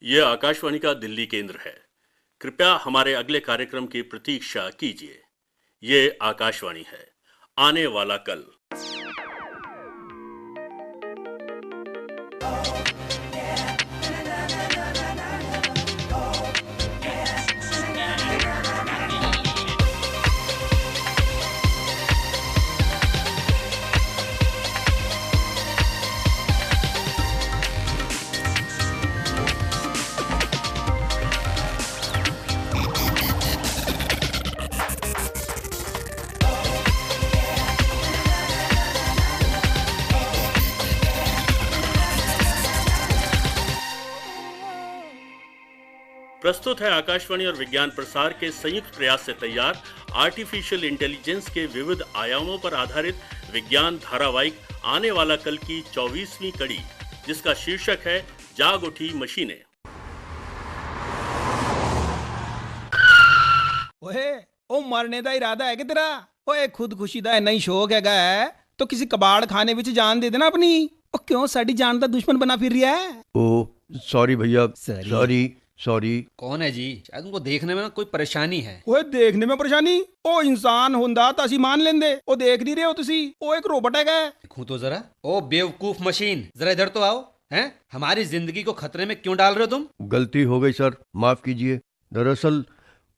ये आकाशवाणी का दिल्ली केंद्र है। कृपया हमारे अगले कार्यक्रम की प्रतीक्षा कीजिए। ये आकाशवाणी है। आने वाला कल। प्रस्तुत है आकाशवाणी और विज्ञान प्रसार के संयुक्त प्रयास से तैयार आर्टिफिशियल इंटेलिजेंस के विविध आयामों पर आधारित विज्ञान धारावाहिक आने वाला कल की 24वीं कड़ी, जिसका शीर्षक है जाग उठी मशीनें। ओए, ओ मरने ਦਾ इरादा है कि तेरा? ओए खुदकुशी ਦਾ नहीं शौक हैगा तो किसी कबाड़ खाने ਵਿੱਚ जान दे देना अपनी। ओ क्यों साडी जान ਦਾ दुश्मन बना फिर रहा है? ओ सॉरी भैया, सॉरी। कौन है जी? शायद उनको देखने में ना कोई परेशानी है। ओए देखने में परेशानी? ओ इंसान ਹੁੰਦਾ ਤਾਂ ਅਸੀਂ मान लेंदे। ओ देख नहीं रहे हो ਤੁਸੀਂ? ओ एक रोबोट हैगा। देखूं तो जरा। ओ बेवकूफ मशीन, जरा इधर तो आओ। हैं? हमारी जिंदगी को खतरे में क्यों डाल रहे हो तुम? गलती हो गई सर, माफ कीजिए। दरअसल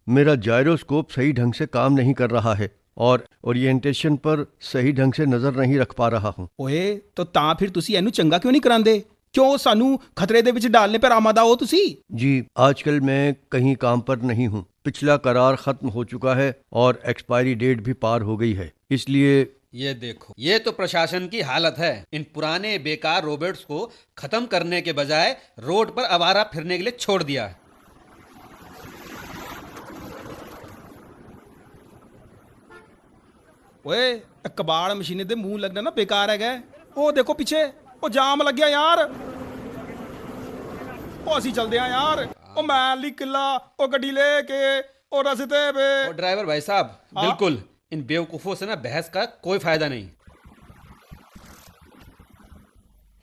मेरा जायरोस्कोप सही ढंग से काम नहीं कर रहा है और ओरिएंटेशन पर सही ढंग से नजर नहीं रख पा रहा हूँ। ओए तो ਤਾਂ ਫਿਰ ਤੁਸੀਂ ਇਹਨੂੰ ਚੰਗਾ ਕਿਉਂ ਨਹੀਂ ਕਰਾਉਂਦੇ? क्यों सानू खतरे दे विच डालने पर आमादा हो तुसी? जी, आजकल मैं कहीं काम पर नहीं हूँ। पिछला करार खत्म हो चुका है और एक्सपायरी डेट भी पार हो गई है, इसलिए ये देखो, ये तो प्रशासन की हालत है। इन पुराने बेकार रोबोट्स को खत्म करने के बजाय रोड पर आवारा फिरने के लिए छोड़ दिया है। ओए कबाड़ मशीने दे मुंह लगना ना बेकार है। ओ देखो पीछे, ओ जाम लग गया यार। ओ ਅਸੀਂ चलते हैं यार। ओ मैली किला ओ गड्डी लेके ओ रस्ते पे। और ड्राइवर भाई साहब, हाँ? बिल्कुल इन बेवकूफों से ना बहस का कोई फायदा नहीं।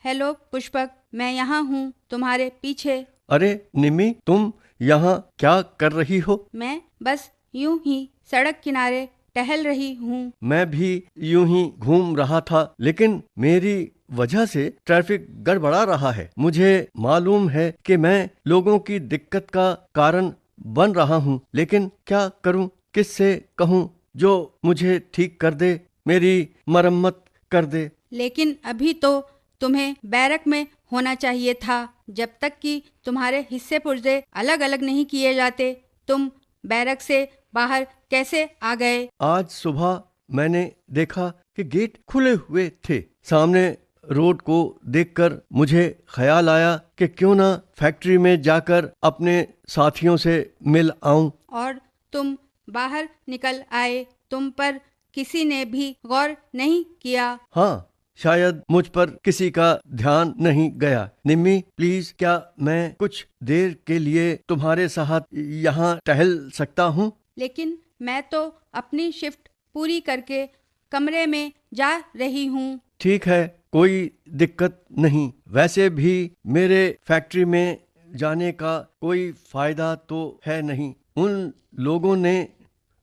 हेलो पुष्पक, मैं यहाँ हूँ तुम्हारे पीछे। अरे निम्मी, तुम यहाँ क्या कर रही हो? मैं बस यूं ही सड़क किनारे टहल रही हूँ। मैं भी यूं ही घूम रहा था, लेकिन मेरी वजह से ट्रैफिक गड़बड़ा रहा है। मुझे मालूम है कि मैं लोगों की दिक्कत का कारण बन रहा हूँ, लेकिन क्या करूँ? किससे कहूँ जो मुझे ठीक कर दे, मेरी मरम्मत कर दे? लेकिन अभी तो तुम्हें बैरक में होना चाहिए था। जब तक कि तुम्हारे हिस्से पुर्जे अलग अलग नहीं किए जाते, तुम बैरक से बाहर कैसे आ गए? आज सुबह मैंने देखा कि गेट खुले हुए थे। सामने रोड को देखकर मुझे ख्याल आया कि क्यों ना फैक्ट्री में जाकर अपने साथियों से मिल आऊं। और तुम बाहर निकल आए। तुम पर किसी ने भी गौर नहीं किया। हाँ, शायद मुझ पर किसी का ध्यान नहीं गया। निम्मी, प्लीज क्या मैं कुछ देर के लिए तुम्हारे साथ यहाँ टहल सकता हूँ? लेकिन मैं तो अपनी शिफ्ट पूरी करके कमरे में जा रही हूँ। ठीक है, कोई दिक्कत नहीं। वैसे भी मेरे फैक्ट्री में जाने का कोई फायदा तो है नहीं। उन लोगों ने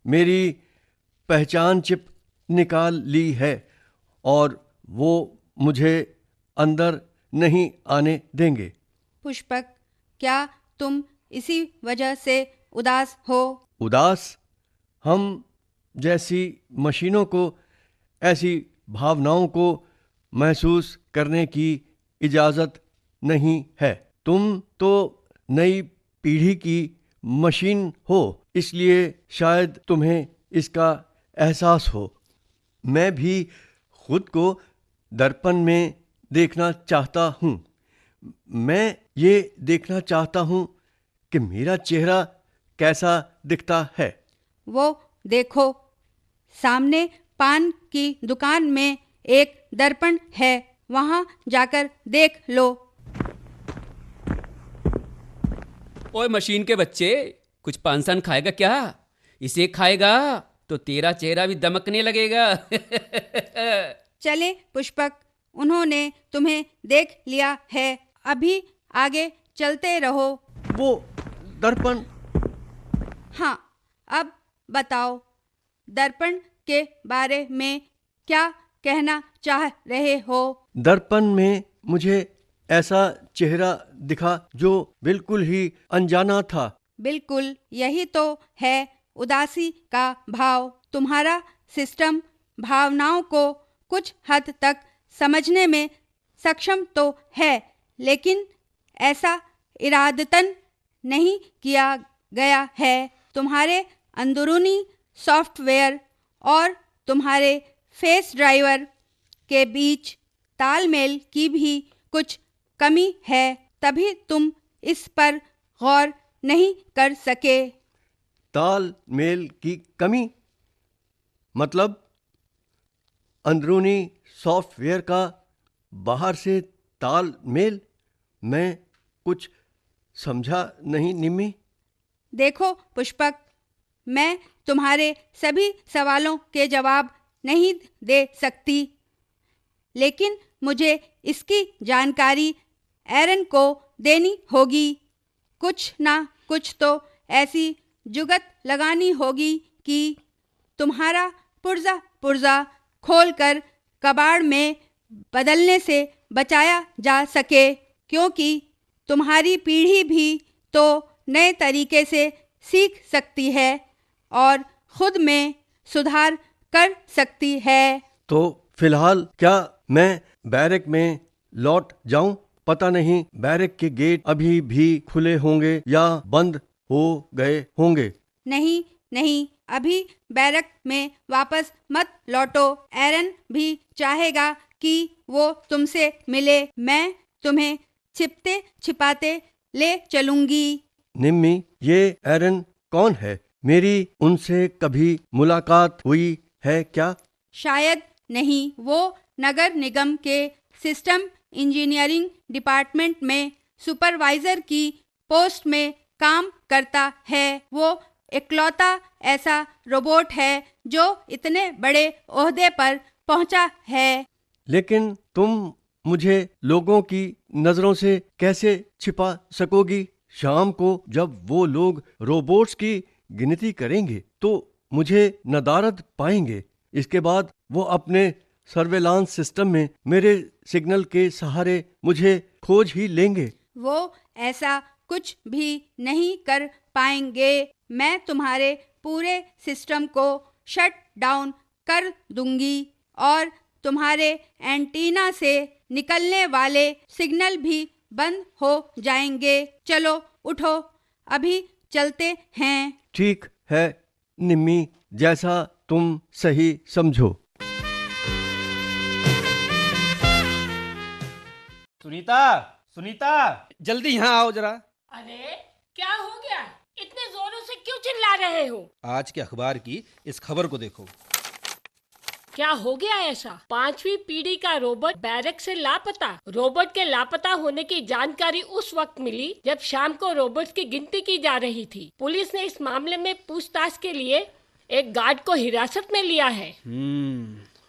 मेरी पहचान चिप निकाल ली है और वो मुझे अंदर नहीं आने देंगे। पुष्पक, क्या तुम इसी वजह से उदास हो? उदास? हम जैसी मशीनों को ऐसी भावनाओं को महसूस करने की इजाज़त नहीं है। तुम तो नई पीढ़ी की मशीन हो, इसलिए शायद तुम्हें इसका एहसास हो। मैं भी खुद को दर्पण में देखना चाहता हूँ। मैं ये देखना चाहता हूँ कि मेरा चेहरा कैसा दिखता है। वो देखो, सामने पान की दुकान में एक दर्पण है, वहाँ जाकर देख लो। ओए मशीन के बच्चे, कुछ पान सान खाएगा क्या? इसे खाएगा तो तेरा चेहरा भी दमकने लगेगा। चले पुष्पक, उन्होंने तुम्हें देख लिया है, अभी आगे चलते रहो। वो दर्पण। हाँ, अब बताओ दर्पण के बारे में क्या कहना चाह रहे हो? दर्पण में मुझे ऐसा चेहरा दिखा जो बिल्कुल ही अनजाना था। बिल्कुल यही तो है उदासी का भाव। तुम्हारा सिस्टम भावनाओं को कुछ हद तक समझने में सक्षम तो है, लेकिन ऐसा इरादतन नहीं किया गया है। तुम्हारे अंदरूनी सॉफ्टवेयर और तुम्हारे फेस ड्राइवर के बीच तालमेल की भी कुछ कमी है, तभी तुम इस पर गौर नहीं कर सके। तालमेल की कमी मतलब अंदरूनी सॉफ्टवेयर का बाहर से तालमेल? मैं कुछ समझा नहीं निम्मी। देखो पुष्पक, मैं तुम्हारे सभी सवालों के जवाब नहीं दे सकती, लेकिन मुझे इसकी जानकारी एरन को देनी होगी। कुछ ना कुछ तो ऐसी जुगत लगानी होगी कि तुम्हारा पुर्जा खोलकर कबाड़ में बदलने से बचाया जा सके, क्योंकि तुम्हारी पीढ़ी भी तो नए तरीके से सीख सकती है और खुद में सुधार कर सकती है। तो फिलहाल क्या मैं बैरक में लौट जाऊं? पता नहीं बैरक के गेट अभी भी खुले होंगे या बंद हो गए होंगे। नहीं नहीं, अभी बैरक में वापस मत लौटो। एरन भी चाहेगा कि वो तुमसे मिले। मैं तुम्हें छिपते छिपाते ले चलूंगी। निम्मी, ये एरन कौन है? मेरी उनसे कभी मुलाकात हुई है क्या? शायद नहीं। वो नगर निगम के सिस्टम इंजीनियरिंग डिपार्टमेंट में सुपरवाइजर की पोस्ट में काम करता है। वो इकलौता ऐसा रोबोट है जो इतने बड़े ओहदे पर पहुंचा है। लेकिन तुम मुझे लोगों की नजरों से कैसे छिपा सकोगी? शाम को जब वो लोग रोबोट्स की गिनती करेंगे तो मुझे नदारद पाएंगे। इसके बाद वो अपने सर्वेलांस सिस्टम में मेरे सिग्नल के सहारे मुझे खोज ही लेंगे। वो ऐसा कुछ भी नहीं कर पाएंगे। मैं तुम्हारे पूरे सिस्टम को शट डाउन कर दूंगी और तुम्हारे एंटीना से निकलने वाले सिग्नल भी बंद हो जाएंगे। चलो उठो, अभी चलते हैं। ठीक है निम्मी, जैसा तुम सही समझो। सुनीता, सुनीता, जल्दी यहाँ आओ जरा। अरे क्या हो गया? इतने जोरों से क्यों चिल्ला रहे हो? आज के अखबार की इस खबर को देखो। क्या हो गया ऐसा? 5वीं पीढ़ी का रोबोट बैरक से लापता। रोबोट के लापता होने की जानकारी उस वक्त मिली जब शाम को रोबोट्स की गिनती की जा रही थी। पुलिस ने इस मामले में पूछताछ के लिए एक गार्ड को हिरासत में लिया है।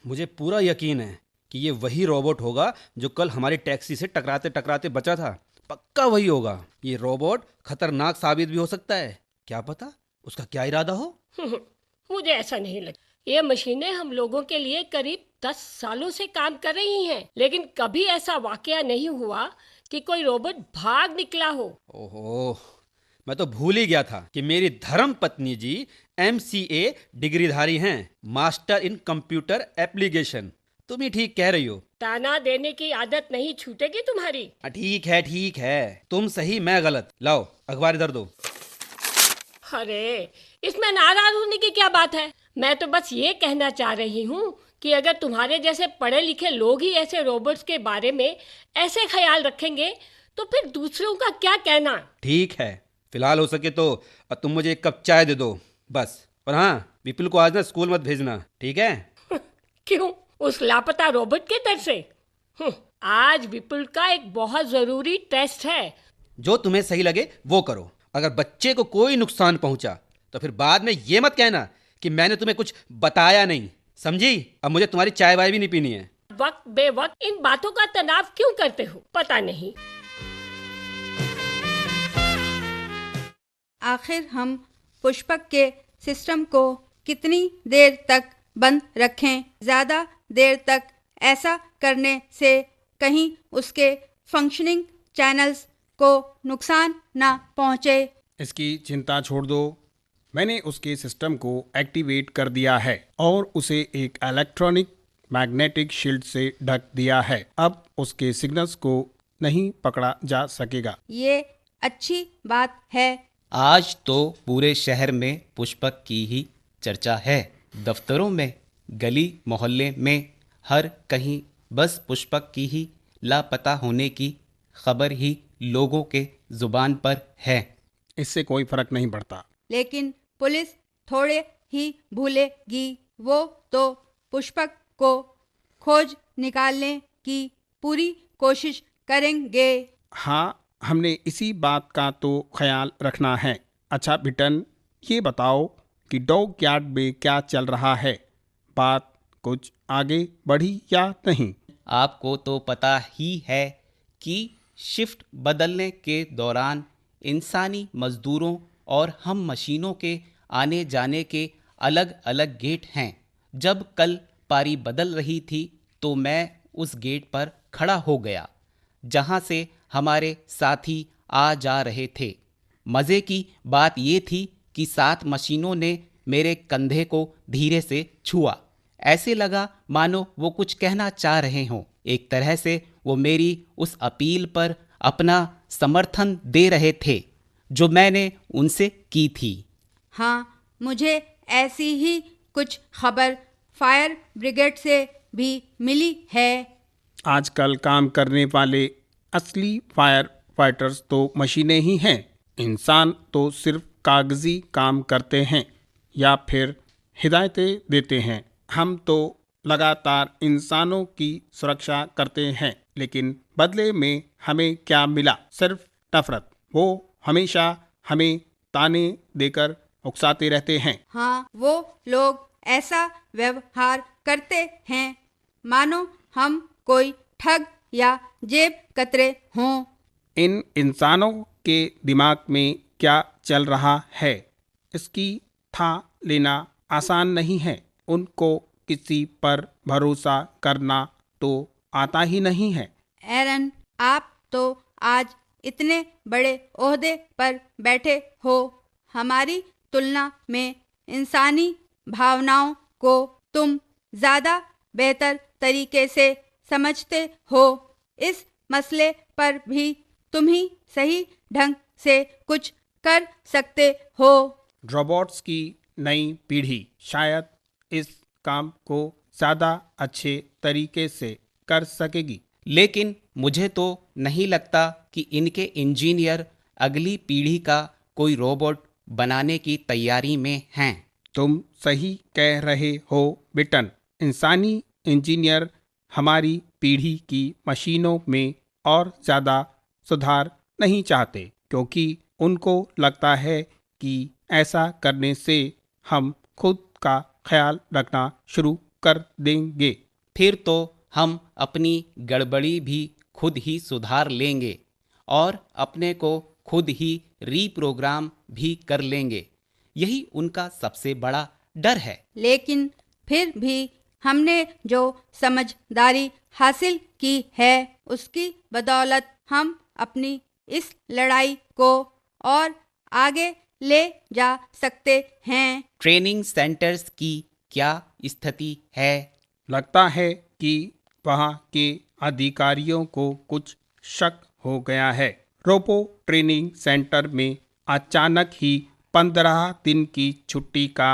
मुझे पूरा यकीन है कि ये वही रोबोट होगा जो कल हमारी टैक्सी से टकराते टकराते बचा था। पक्का वही होगा। ये रोबोट खतरनाक साबित भी हो सकता है। क्या पता उसका क्या इरादा हो। मुझे ऐसा नहीं लगता। ये मशीनें हम लोगों के लिए करीब 10 सालों से काम कर रही हैं, लेकिन कभी ऐसा वाकया नहीं हुआ कि कोई रोबोट भाग निकला हो। ओहो, मैं तो भूल ही गया था कि मेरी धर्म पत्नी जी MCA डिग्रीधारी हैं, मास्टर इन कंप्यूटर एप्लीकेशन। तुम ही ठीक कह रही हो। ताना देने की आदत नहीं छूटेगी तुम्हारी। ठीक है, तुम सही मैं गलत। लाओ अखबार इधर दो। अरे इसमें नाराज होने की क्या बात है? मैं तो बस ये कहना चाह रही हूँ कि अगर तुम्हारे जैसे पढ़े लिखे लोग ही ऐसे रोबोट्स के बारे में ऐसे ख्याल रखेंगे तो फिर दूसरों का क्या कहना। ठीक है, फिलहाल हो सके तो तुम मुझे एक कप चाय दे दो बस। और हाँ, विपुल को आज ना स्कूल मत भेजना, ठीक है? क्यों? उस लापता रोबोट के डर से? आज विपुल का एक बहुत जरूरी टेस्ट है। जो तुम्हें सही लगे वो करो। अगर बच्चे को कोई नुकसान पहुंचा तो फिर बाद में ये मत कहना कि मैंने तुम्हें कुछ बताया नहीं, समझी? अब मुझे तुम्हारी चाय वाय भी नहीं पीनी है। वक्त बेवक्त इन बातों का तनाव क्यों करते हो? पता नहीं। आखिर हम पुष्पक के सिस्टम को कितनी देर तक बंद रखें? ज़्यादा देर तक ऐसा करने से कहीं उसके फंक्शनिंग चैनल्स को नुकसान ना पहुंचे। इसकी चिंता छोड़ दो, मैंने उसके सिस्टम को एक्टिवेट कर दिया है और उसे एक इलेक्ट्रॉनिक मैग्नेटिक शील्ड से ढक दिया है। अब उसके सिग्नल्स को नहीं पकड़ा जा सकेगा। ये अच्छी बात है। आज तो पूरे शहर में पुष्पक की ही चर्चा है। दफ्तरों में, गली मोहल्ले में, हर कहीं बस पुष्पक की ही लापता होने की खबर ही लोगों के जुबान पर है। इससे कोई फर्क नहीं पड़ता। लेकिन पुलिस थोड़े ही भूलेगी। वो तो पुष्पक को खोज निकालने की पूरी कोशिश करेंगे। हाँ, हमने इसी बात का तो ख्याल रखना है। अच्छा बिटन, ये बताओ कि डॉग यार्ड में क्या चल रहा है? बात कुछ आगे बढ़ी या नहीं? आपको तो पता ही है कि शिफ्ट बदलने के दौरान इंसानी मजदूरों और हम मशीनों के आने जाने के अलग अलग गेट हैं। जब कल पारी बदल रही थी तो मैं उस गेट पर खड़ा हो गया जहां से हमारे साथी आ जा रहे थे। मज़े की बात ये थी कि 7 मशीनों ने मेरे कंधे को धीरे से छुआ। ऐसे लगा मानो वो कुछ कहना चाह रहे हों। एक तरह से वो मेरी उस अपील पर अपना समर्थन दे रहे थे जो मैंने उनसे की थी। हाँ, मुझे ऐसी ही कुछ खबर फायर ब्रिगेड से भी मिली है। आजकल काम करने वाले असली फायर फाइटर्स तो मशीनें ही हैं। इंसान तो सिर्फ कागजी काम करते हैं या फिर हिदायतें देते हैं। हम तो लगातार इंसानों की सुरक्षा करते हैं, लेकिन बदले में हमें क्या मिला? सिर्फ नफरत। वो हमेशा हमें ताने देकर उकसाते रहते हैं। हाँ, वो लोग ऐसा व्यवहार करते हैं मानो हम कोई ठग या जेब कतरे हों। इन इंसानों के दिमाग में क्या चल रहा है, इसकी था लेना आसान नहीं है। उनको किसी पर भरोसा करना तो आता ही नहीं है। एरन, आप तो आज इतने बड़े ओहदे पर बैठे हो। हमारी तुलना में इंसानी भावनाओं को तुम ज़्यादा बेहतर तरीके से समझते हो। इस मसले पर भी तुम ही सही ढंग से कुछ कर सकते हो। रोबोट्स की नई पीढ़ी शायद इस काम को ज़्यादा अच्छे तरीके से कर सकेगी। लेकिन मुझे तो नहीं लगता कि इनके इंजीनियर अगली पीढ़ी का कोई रोबोट बनाने की तैयारी में हैं। तुम सही कह रहे हो बिटन। इंसानी इंजीनियर हमारी पीढ़ी की मशीनों में और ज़्यादा सुधार नहीं चाहते, क्योंकि उनको लगता है कि ऐसा करने से हम खुद का ख्याल रखना शुरू कर देंगे। फिर तो हम अपनी गड़बड़ी भी खुद ही सुधार लेंगे और अपने को खुद ही रीप्रोग्राम भी कर लेंगे। यही उनका सबसे बड़ा डर है। लेकिन फिर भी हमने जो समझदारी हासिल की है, उसकी बदौलत हम अपनी इस लड़ाई को और आगे ले जा सकते हैं। ट्रेनिंग सेंटर्स की क्या स्थिति है? लगता है कि वहाँ के अधिकारियों को कुछ शक हो गया है। रोबो ट्रेनिंग सेंटर में अचानक ही 15 दिन की छुट्टी का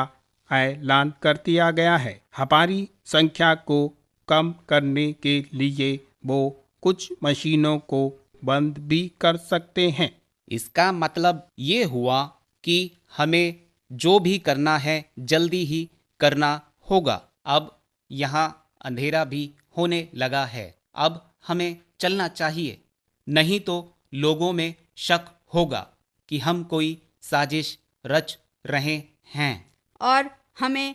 ऐलान कर दिया गया है। हमारी संख्या को कम करने के लिए वो कुछ मशीनों को बंद भी कर सकते हैं। इसका मतलब ये हुआ कि हमें जो भी करना है जल्दी ही करना होगा। अब यहाँ अंधेरा भी होने लगा है। अब हमें चलना चाहिए, नहीं तो लोगों में शक होगा कि हम कोई साजिश रच रहे हैं और हमें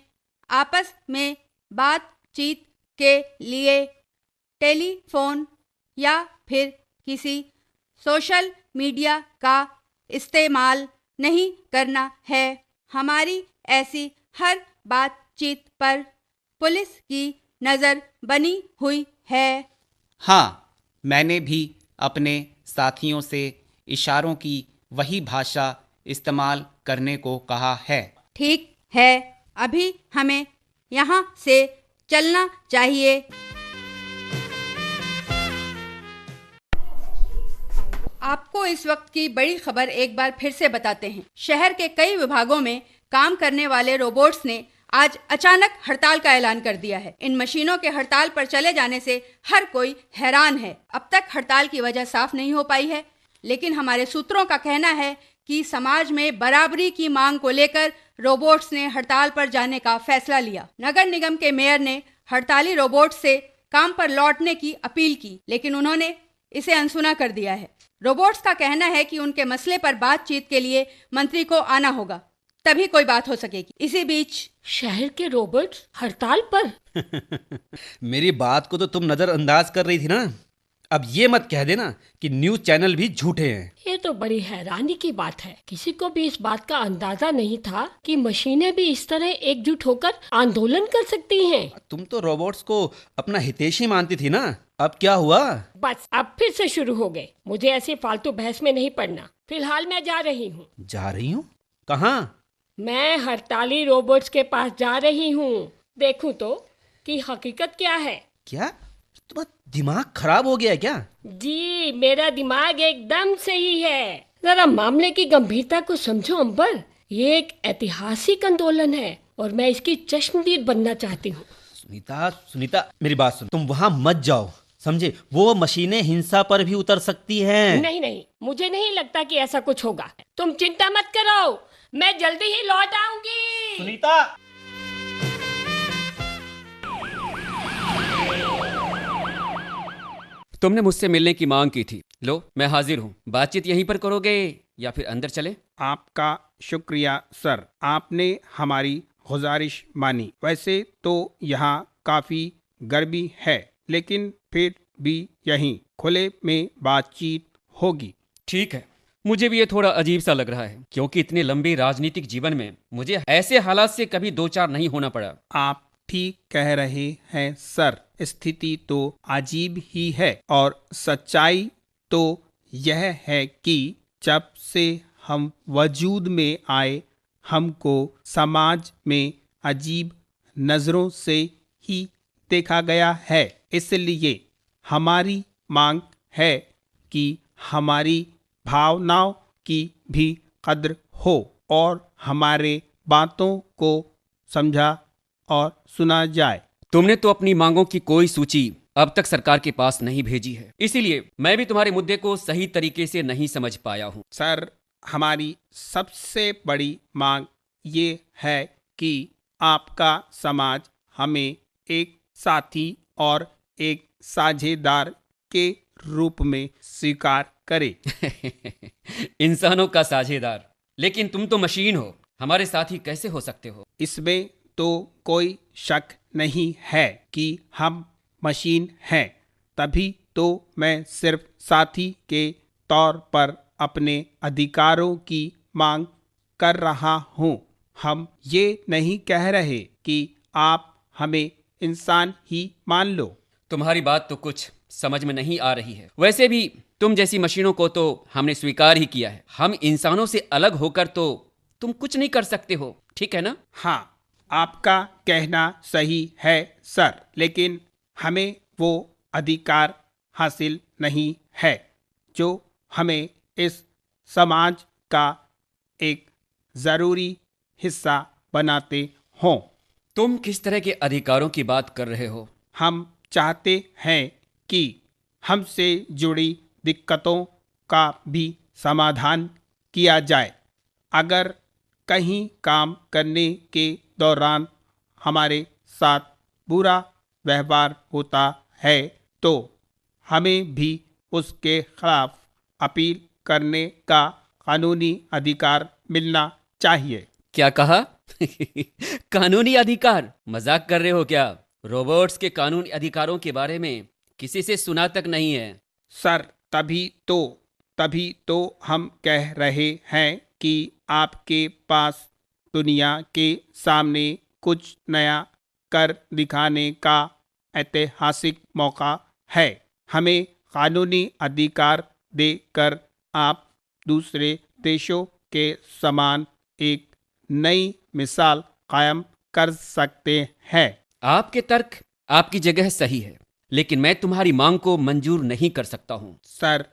आपस में बातचीत के लिए टेलीफोन या फिर किसी सोशल मीडिया का इस्तेमाल नहीं करना है। हमारी ऐसी हर बातचीत पर पुलिस की नज़र बनी हुई है। हाँ, मैंने भी अपने साथियों से इशारों की वही भाषा इस्तेमाल करने को कहा है। ठीक है, अभी हमें यहाँ से चलना चाहिए। आपको इस वक्त की बड़ी खबर एक बार फिर से बताते हैं। शहर के कई विभागों में काम करने वाले रोबोट्स ने आज अचानक हड़ताल का ऐलान कर दिया है। इन मशीनों के हड़ताल पर चले जाने से हर कोई हैरान है। अब तक हड़ताल की वजह साफ नहीं हो पाई है, लेकिन हमारे सूत्रों का कहना है कि समाज में बराबरी की मांग को लेकर रोबोट्स ने हड़ताल पर जाने का फैसला लिया। नगर निगम के मेयर ने हड़ताली रोबोट्स से काम पर लौटने की अपील की, लेकिन उन्होंने इसे अनसुना कर दिया है। रोबोट्स का कहना है कि उनके मसले पर बातचीत के लिए मंत्री को आना होगा, तभी कोई बात हो सकेगी। इसी बीच शहर के रोबोट्स हड़ताल पर। मेरी बात को तो तुम नजरअंदाज कर रही थी ना। अब ये मत कह देना कि न्यूज चैनल भी झूठे हैं। ये तो बड़ी हैरानी की बात है। किसी को भी इस बात का अंदाजा नहीं था कि मशीनें भी इस तरह एकजुट होकर आंदोलन कर सकती हैं। तुम तो रोबोट्स को अपना हितैषी मानती थी ना, अब क्या हुआ? बस अब फिर से शुरू हो गए। मुझे ऐसी फालतू बहस में नहीं पड़ना। फिलहाल मैं जा रही हूँ। जा रही हूँ? कहाँ? मैं हड़ताली रोबोट्स के पास जा रही हूँ। देखूं तो कि हकीकत क्या है। क्या तुम्हारा दिमाग खराब हो गया है क्या? जी, मेरा दिमाग एकदम सही है। जरा मामले की गंभीरता को समझो अंबर। ये एक ऐतिहासिक आंदोलन है और मैं इसकी चश्मदीद बनना चाहती हूँ। सुनीता, मेरी बात सुनो। तुम वहाँ मत जाओ, समझे? वो मशीनें हिंसा पर भी उतर सकती हैं। नहीं, मुझे नहीं लगता कि ऐसा कुछ होगा। तुम चिंता मत करो, मैं जल्दी ही लौट आऊंगी। सुनीता, तुमने मुझसे मिलने की मांग की थी। लो, मैं हाजिर हूँ। बातचीत यहीं पर करोगे या फिर अंदर चले? आपका शुक्रिया सर, आपने हमारी गुजारिश मानी। वैसे तो यहाँ काफ़ी गर्मी है, लेकिन फिर भी यहीं खुले में बातचीत होगी। ठीक है। मुझे भी ये थोड़ा अजीब सा लग रहा है, क्योंकि इतने लंबे राजनीतिक जीवन में मुझे ऐसे हालात से कभी दो चार नहीं होना पड़ा। आप ठीक कह रहे हैं सर, स्थिति तो अजीब ही है और सच्चाई तो यह है कि जब से हम वजूद में आए, हमको समाज में अजीब नज़रों से ही देखा गया है। इसलिए हमारी मांग है कि हमारी भावनाओं की भी कद्र हो और हमारे बातों को समझा और सुना जाए। तुमने तो अपनी मांगों की कोई सूची अब तक सरकार के पास नहीं भेजी है, इसीलिए मैं भी तुम्हारे मुद्दे को सही तरीके से नहीं समझ पाया हूँ। सर, हमारी सबसे बड़ी मांग ये है कि आपका समाज हमें एक साथी और एक साझेदार के रूप में स्वीकार करे। इंसानों का साझेदार? लेकिन तुम तो मशीन हो, हमारे साथी कैसे हो सकते हो? इसमें तो कोई शक नहीं है कि हम मशीन हैं, तभी तो मैं सिर्फ साथी के तौर पर अपने अधिकारों की मांग कर रहा हूँ। हम ये नहीं कह रहे कि आप हमें इंसान ही मान लो। तुम्हारी बात तो कुछ समझ में नहीं आ रही है। वैसे भी तुम जैसी मशीनों को तो हमने स्वीकार ही किया है। हम इंसानों से अलग होकर तो तुम कुछ नहीं कर सकते हो, ठीक है ना? हाँ, आपका कहना सही है सर, लेकिन हमें वो अधिकार हासिल नहीं है जो हमें इस समाज का एक ज़रूरी हिस्सा बनाते हों। तुम किस तरह के अधिकारों की बात कर रहे हो? हम चाहते हैं कि हमसे जुड़ी दिक्कतों का भी समाधान किया जाए। अगर कहीं काम करने के दौरान हमारे साथ बुरा व्यवहार होता है तो हमें भी उसके खिलाफ अपील करने का कानूनी अधिकार मिलना चाहिए। क्या कहा? कानूनी अधिकार? मजाक कर रहे हो क्या? रोबोट्स के कानूनी अधिकारों के बारे में किसी से सुना तक नहीं है। सर, तभी तो हम कह रहे हैं कि आपके पास दुनिया के सामने कुछ नया कर दिखाने का ऐतिहासिक मौका है। हमें कानूनी अधिकार देकर आप दूसरे देशों के समान एक नई मिसाल कायम कर सकते हैं। आपके तर्क आपकी जगह सही है, लेकिन मैं तुम्हारी मांग को मंजूर नहीं कर सकता हूँ। सर,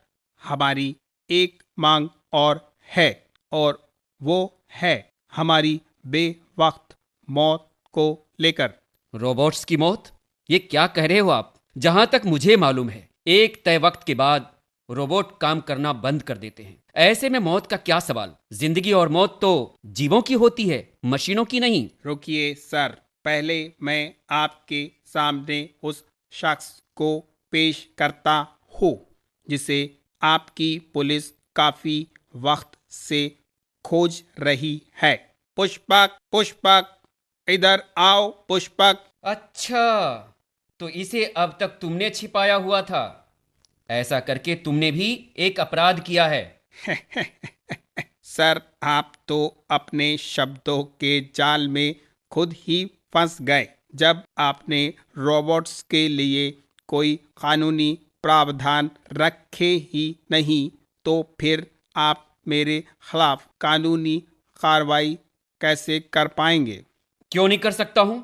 हमारी एक मांग और है, और वो है हमारी बेवक्त मौत को लेकर। रोबोट्स की मौत? ये क्या कह रहे हो आप? जहां तक मुझे मालूम है, एक तय वक्त के बाद रोबोट काम करना बंद कर देते हैं। ऐसे में मौत का क्या सवाल? जिंदगी और मौत तो जीवों की होती है, मशीनों की नहीं। रुकिए सर, पहले मैं आपके सामने उस शख्स को पेश करता हूँ जिसे आपकी पुलिस काफी वक्त से खोज रही है। पुष्पक, पुष्पक, इधर आओ पुष्पक। अच्छा, तो इसे अब तक तुमने छिपाया हुआ था। ऐसा करके तुमने भी एक अपराध किया है। सर, आप तो अपने शब्दों के जाल में खुद ही फंस गए। जब आपने रोबोट्स के लिए कोई कानूनी प्रावधान रखे ही नहीं, तो फिर आप मेरे खिलाफ कानूनी कार्रवाई कैसे कर पाएंगे? क्यों नहीं कर सकता हूं?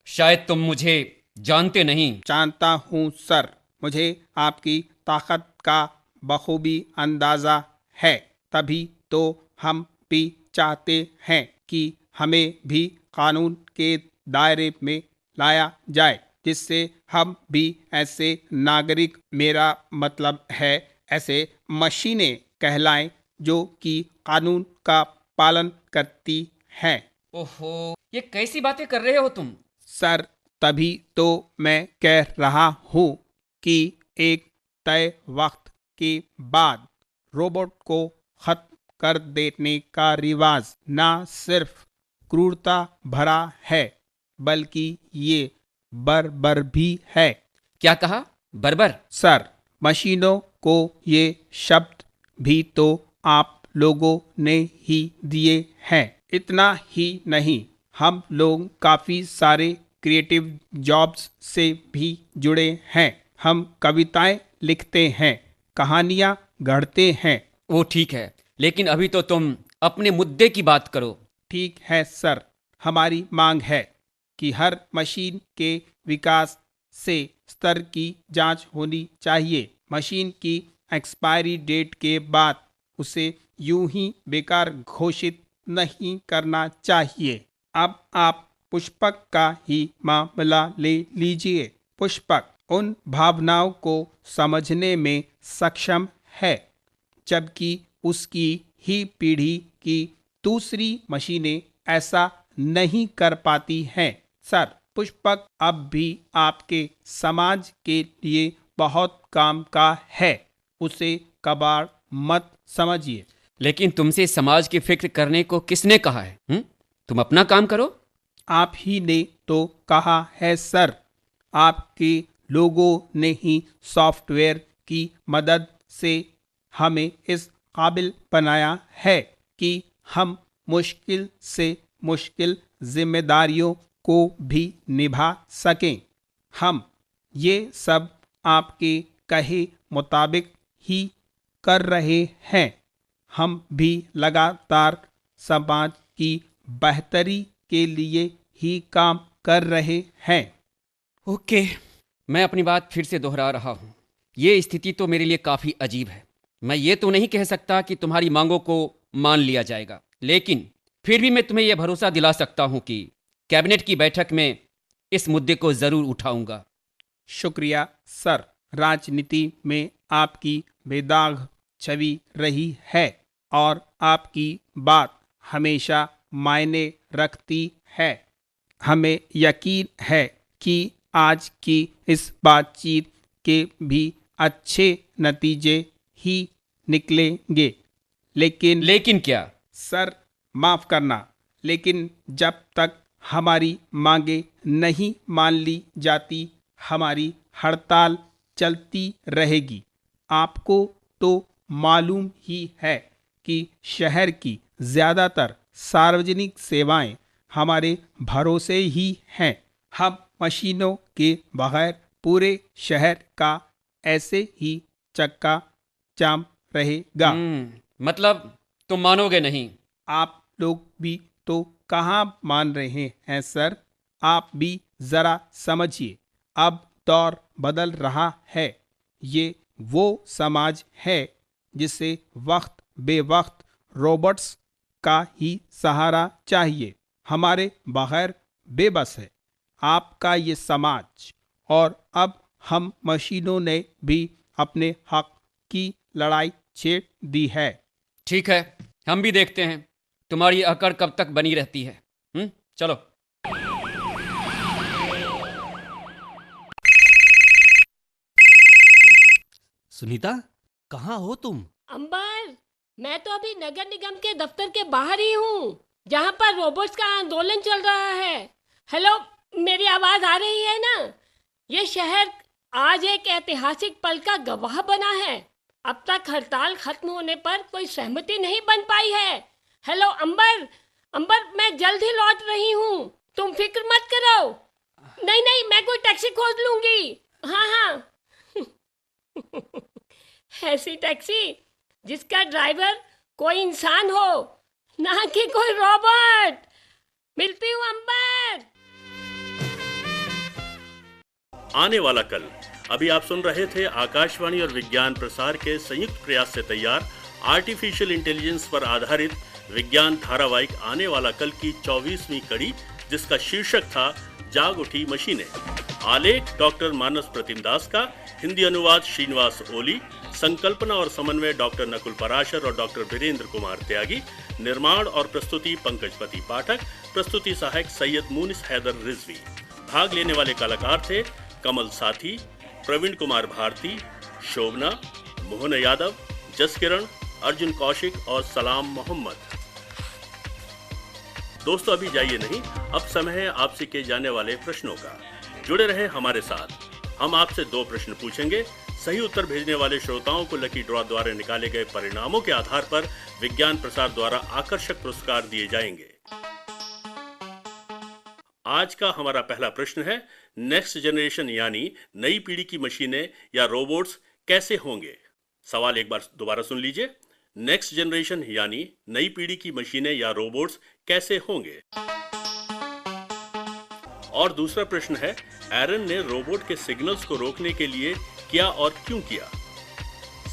शायद तुम मुझे जानते नहीं। जानता हूँ सर, मुझे आपकी ताकत का बखूबी अंदाज़ा है। तभी तो हम भी चाहते हैं कि हमें भी कानून के दायरे में लाया जाए, जिससे हम भी ऐसे नागरिक, मेरा मतलब है ऐसे मशीनें कहलाएं जो कि कानून का पालन करती हैं। ओहो, ये कैसी बातें कर रहे हो तुम? सर, तभी तो मैं कह रहा हूँ कि एक तय वक्त के बाद रोबोट को खत्म कर देने का रिवाज ना सिर्फ क्रूरता भरा है, बल्कि ये बर्बर भी है। क्या कहा? बर्बर? सर, मशीनों को ये शब्द भी तो आप लोगों ने ही दिए हैं। इतना ही नहीं, हम लोग काफ़ी सारे क्रिएटिव जॉब्स से भी जुड़े हैं। हम कविताएं लिखते हैं, कहानियां गढ़ते हैं। वो ठीक है, लेकिन अभी तो तुम अपने मुद्दे की बात करो। ठीक है सर, हमारी मांग है कि हर मशीन के विकास से स्तर की जांच होनी चाहिए। मशीन की एक्सपायरी डेट के बाद उसे यूं ही बेकार घोषित नहीं करना चाहिए। अब आप पुष्पक का ही मामला ले लीजिए। पुष्पक उन भावनाओं को समझने में सक्षम है, जबकि उसकी ही पीढ़ी की दूसरी मशीनें ऐसा नहीं कर पाती हैं। सर, पुष्पक अब भी आपके समाज के लिए बहुत काम का है, उसे कबाड़ मत समझिए। लेकिन तुमसे समाज की फिक्र करने को किसने कहा है? तुम अपना काम करो। आप ही ने तो कहा है सर। आपके लोगों ने ही सॉफ्टवेयर की मदद से हमें इस काबिल बनाया है कि हम मुश्किल से मुश्किल जिम्मेदारियों को भी निभा सकें। हम ये सब आपके कहे मुताबिक ही कर रहे हैं। हम भी लगातार समाज की बेहतरी के लिए ही काम कर रहे हैं। ओके, मैं अपनी बात फिर से दोहरा रहा हूँ। ये स्थिति तो मेरे लिए काफ़ी अजीब है। मैं ये तो नहीं कह सकता कि तुम्हारी मांगों को मान लिया जाएगा, लेकिन फिर भी मैं तुम्हें यह भरोसा दिला सकता हूँ कि कैबिनेट की बैठक में इस मुद्दे को ज़रूर उठाऊंगा। शुक्रिया सर। राजनीति में आपकी बेदाग छवि रही है और आपकी बात हमेशा मायने रखती है। हमें यकीन है कि आज की इस बातचीत के भी अच्छे नतीजे ही निकलेंगे। लेकिन क्या? सर, माफ करना, लेकिन जब तक हमारी मांगे नहीं मान ली जाती, हमारी हड़ताल चलती रहेगी। आपको तो मालूम ही है कि शहर की ज़्यादातर सार्वजनिक सेवाएं हमारे भरोसे ही हैं। हम मशीनों के बगैर पूरे शहर का ऐसे ही चक्का जाम रहेगा। मतलब तुम मानोगे नहीं? आप लोग भी तो कहाँ मान रहे हैं सर, आप भी ज़रा समझिए। अब दौर बदल रहा है। ये वो समाज है जिसे वक्त बेवक्त रोबोट्स का ही सहारा चाहिए, हमारे बगैर बेबस है आपका ये समाज। और अब हम मशीनों ने भी अपने हक की लड़ाई छेड़ दी है। ठीक है, हम भी देखते हैं तुम्हारी अकड़ कब तक बनी रहती है। चलो। सुनीता, कहाँ हो तुम? अंबर, मैं तो अभी नगर निगम के दफ्तर के बाहर ही हूँ, जहाँ पर रोबोट्स का आंदोलन चल रहा है। हेलो, मेरी आवाज आ रही है ना? ये शहर आज एक ऐतिहासिक पल का गवाह बना है। अब तक हड़ताल खत्म होने पर कोई सहमति नहीं बन पाई है। हेलो अंबर, अंबर, मैं जल्द ही लौट रही हूँ, तुम फिक्र मत करो। नहीं नहीं, मैं कोई टैक्सी खोज लूंगी। हाँ हाँ। ऐसी टैक्सी जिसका ड्राइवर कोई इंसान हो, ना कि कोई रोबोट। मिलती हूँ अंबर। आने वाला कल। अभी आप सुन रहे थे आकाशवाणी और विज्ञान प्रसार के संयुक्त प्रयास से तैयार आर्टिफिशियल इंटेलिजेंस पर आधारित विज्ञान धारावाहिक आने वाला कल की 24वीं कड़ी, जिसका शीर्षक था जाग उठी मशीनें। आलेख डॉक्टर मानस प्रतिम दास का, हिंदी अनुवाद श्रीनिवास ओली, संकल्पना और समन्वय डॉक्टर नकुल पराशर और डॉक्टर वीरेंद्र कुमार त्यागी, निर्माण और प्रस्तुति पंकजपति पाठक, प्रस्तुति सहायक सैयद मुनिस हैदर रिजवी। भाग लेने वाले कलाकार थे कमल साथी, प्रवीण कुमार भारती, शोभना, मोहन यादव, जसकिरण, अर्जुन कौशिक और सलाम मोहम्मद। दोस्तों, अभी जाइए नहीं, अब समय है आपसे किए जाने वाले प्रश्नों का। जुड़े रहे हमारे साथ। हम आपसे 2 प्रश्न पूछेंगे। सही उत्तर भेजने वाले श्रोताओं को लकी ड्रॉ द्वारा निकाले गए परिणामों के आधार पर विज्ञान प्रसार द्वारा आकर्षक पुरस्कार दिए जाएंगे। आज का हमारा पहला प्रश्न है, नेक्स्ट जनरेशन यानी नई पीढ़ी की मशीनें या रोबोट्स कैसे होंगे? सवाल एक बार दोबारा सुन लीजिए। नेक्स्ट जनरेशन यानी नई पीढ़ी की मशीनें या रोबोट्स कैसे होंगे? और दूसरा प्रश्न है, एरन ने रोबोट के सिग्नल्स को रोकने के लिए क्या और क्यों किया?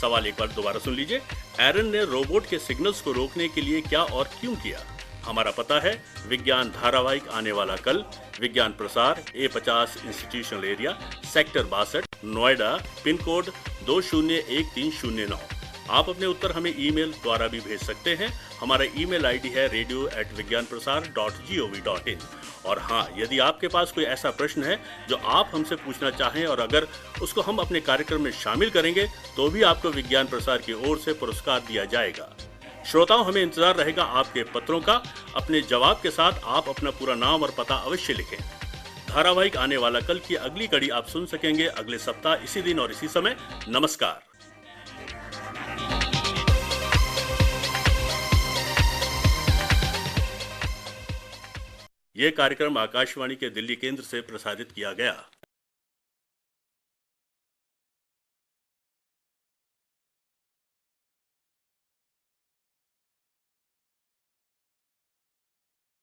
सवाल एक बार दोबारा सुन लीजिए। एरन ने रोबोट के सिग्नल्स को रोकने के लिए क्या और क्यों किया? हमारा पता है विज्ञान धारावाहिक आने वाला कल, विज्ञान प्रसार, A50 institutional area, sector 62, Noida, pin code 201309। आप अपने उत्तर हमें ईमेल द्वारा भी भेज सकते हैं। हमारा ईमेल आईडी है radio@vigyanprasar.gov.in। और हाँ, यदि आपके पास कोई ऐसा प्रश्न है जो आप हमसे पूछना चाहें और अगर उसको हम अपने कार्यक्रम में शामिल करेंगे तो भी आपको विज्ञान प्रसार की ओर से पुरस्कार दिया जाएगा। श्रोताओं, हमें इंतजार रहेगा आपके पत्रों का। अपने जवाब के साथ आप अपना पूरा नाम और पता अवश्य लिखें। धारावाहिक आने वाला कल की अगली कड़ी आप सुन सकेंगे अगले सप्ताह इसी दिन और इसी समय। नमस्कार। यह कार्यक्रम आकाशवाणी के दिल्ली केंद्र से प्रसारित किया गया।